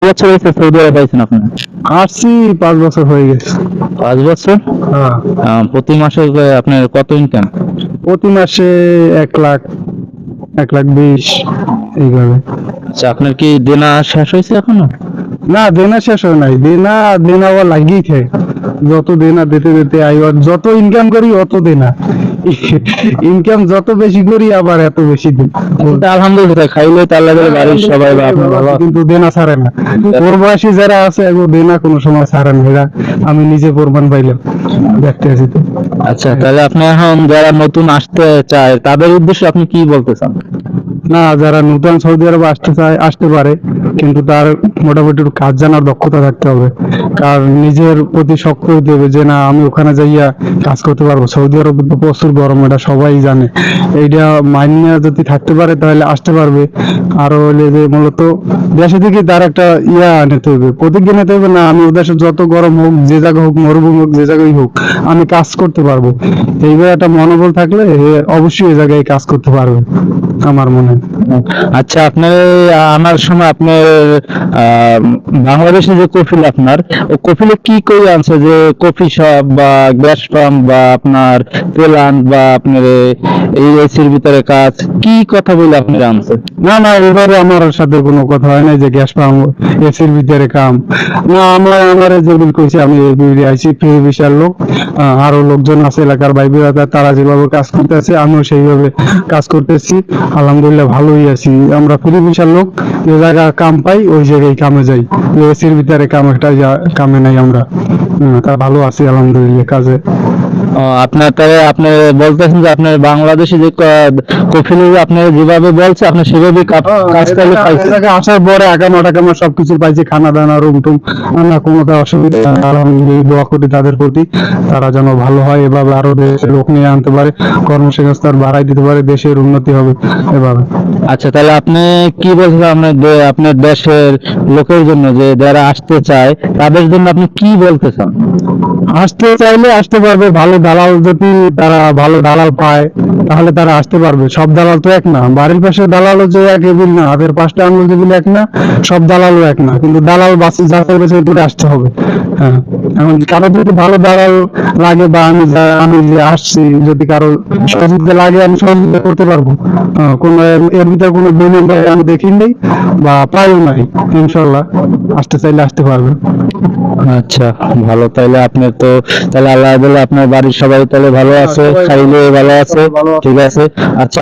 বছর হয়েছে সৌদি আরব আইছেন আপনি? আসছি 5 বছর হয়ে গেছে। 5 বছর। হ্যাঁ, প্রতি মাসে আপনার কত ইনকাম? প্রতি মাসে 1 লাখ, 1,20,000 এইভাবে। আচ্ছা, আপনার কি দেনা শেষ হয়েছে এখনো? না, দেনা শেষ হয় নাই, দেনা দেনা আবার লাগিয়ে খায়। যত দেনা দিতে দিতে আইবার, যত ইনকাম করি অত দেনা। ইনকাম যত বেশি করি আবার এত বেশি দিন। কিন্তু আলহামদুলিল্লাহ, খাইলে তো আল্লাহ তাআলা বাড়ির সবাই বা আপনার বাবা কিন্তু দেনা ছাড়ে না। প্রবাসী যারা আছে এগুলো দেনা কোনো সময় ছাড়ে না, এরা আমি নিজে প্রমাণ পাইলাম, দেখতে আছি তো। আচ্ছা, তাহলে আপনি এখন যারা নতুন আসতে চায় তাদের উদ্দেশ্যে আপনি কি বলতে চান? না, যারা নতুন সৌদি আরবে আসতে চায় আসতে পারে, কিন্তু তার মোটামুটি একটু কাজ জানার দক্ষতা থাকতে হবে। কার নিজের প্রতি শক্ত হতে হবে যে না, আমি ওখানে যাইয়া কাজ করতে পারবো। সৌদি আরব তো প্রচুর গরম, এটা সবাই জানে। এইটা মাইনে যদি থাকতে পারে তাহলে আসতে পারবে। আরো হলে যে মূলত দেশে থেকে তার একটা নিতে হবে, প্রতিজ্ঞা নিতে হবে, না আমি ওদেশে যত গরম হোক, যে জায়গা হোক, মরুভূমি হোক, যে জায়গায় হোক, আমি কাজ করতে পারবো। এইবার একটা মনোবল থাকলে অবশ্যই এই জায়গায় কাজ করতে পারবে আমার মনে হয়। আচ্ছা, আপনার আনার সময় আপনার বাংলাদেশে যে কফিল আপনার, ও কফিলে কি করে আনছে? যে কফি শপ বা গ্যাস পাম্প বা আপনার তেলান বা আপনার এই এসির ভিতরে কাজ, কি কথা বলে আপনার আনছে? না না, এবারে আমার সাথে কোনো কথা হয় না যে গ্যাস পাম্প, এসির ভিতরে কাম। না, আমার যেগুলো কইছে, আমি এগুলি আইছি ফ্রি বিশাল লোক। আরো লোকজন আছে এলাকার ভাই বিরাদা, তারা যেভাবে কাজ করতেছে আমিও সেইভাবে কাজ করতেছি। আলহামদুলিল্লাহ ভালোই আছি। আমরা ফ্রি বিশাল লোক, যে জায়গা কাম পাই ওই জায়গায় কামে যাই। এসির ভিতরে কাম একটা কামে নাই আমরা। তা ভালো আছি আলহামদুলিল্লাহ কাজে। আপনার তাহলে আপনি বলতেছেন যে আপনার বাংলাদেশে যে কফিল আপনার যেভাবে বলছে আপনি সেভাবে কাজ করলে পাইছেন। এলাকায় আসার পরে একামা টাকামা সবকিছু পাইছি, খানা দানা, রুম টুম, না কোনোটা অসুবিধা নেই। আলহামদুলিল্লাহ দোয়া করি তাদের প্রতি, তারা যেন ভালো হয়, এভাবে আরো দেশের লোক নিয়ে আনতে পারে, কর্মসংস্থান বাড়াই দিতে পারে, দেশের উন্নতি হবে এভাবে। আচ্ছা, তাহলে আপনি কি বলছেন আপনার দেশের লোকের জন্য, যে যারা আসতে চায় তাদের জন্য আপনি কি বলতে চান? আসতে চাইলে আসতে পারবে, ভালো দালাল যদি তারা ভালো দালাল পায় তাহলে তারা আসতে পারবে। সব দালাল তো এক না, বাড়ির পাশে দালালও যে এক এবিল না, হাতের 5টা আঙুল যেগুলো এক না, সব দালালও এক না। কিন্তু দালাল বাসে যাচাই বাছাই করে আসতে হবে। হ্যাঁ, এখন কারো যদি ভালো দালাল লাগে বা আমি যে আসছি, যদি কারো সহযোগিতা লাগে আমি সহযোগিতা করতে পারবো। কোনো এর ভিতরে কোনো বেনিয়ম আমি দেখি নাই বা পাইও নাই। ইনশাল্লাহ আসতে চাইলে আসতে পারবে। আচ্ছা, ভালো। তাহলে আপনার তো তাহলে আল্লাহ বলে আপনার বাড়ির সবাই তাহলে ভালো আছে, খাইলে ভালো আছে, ঠিক আছে। আচ্ছা।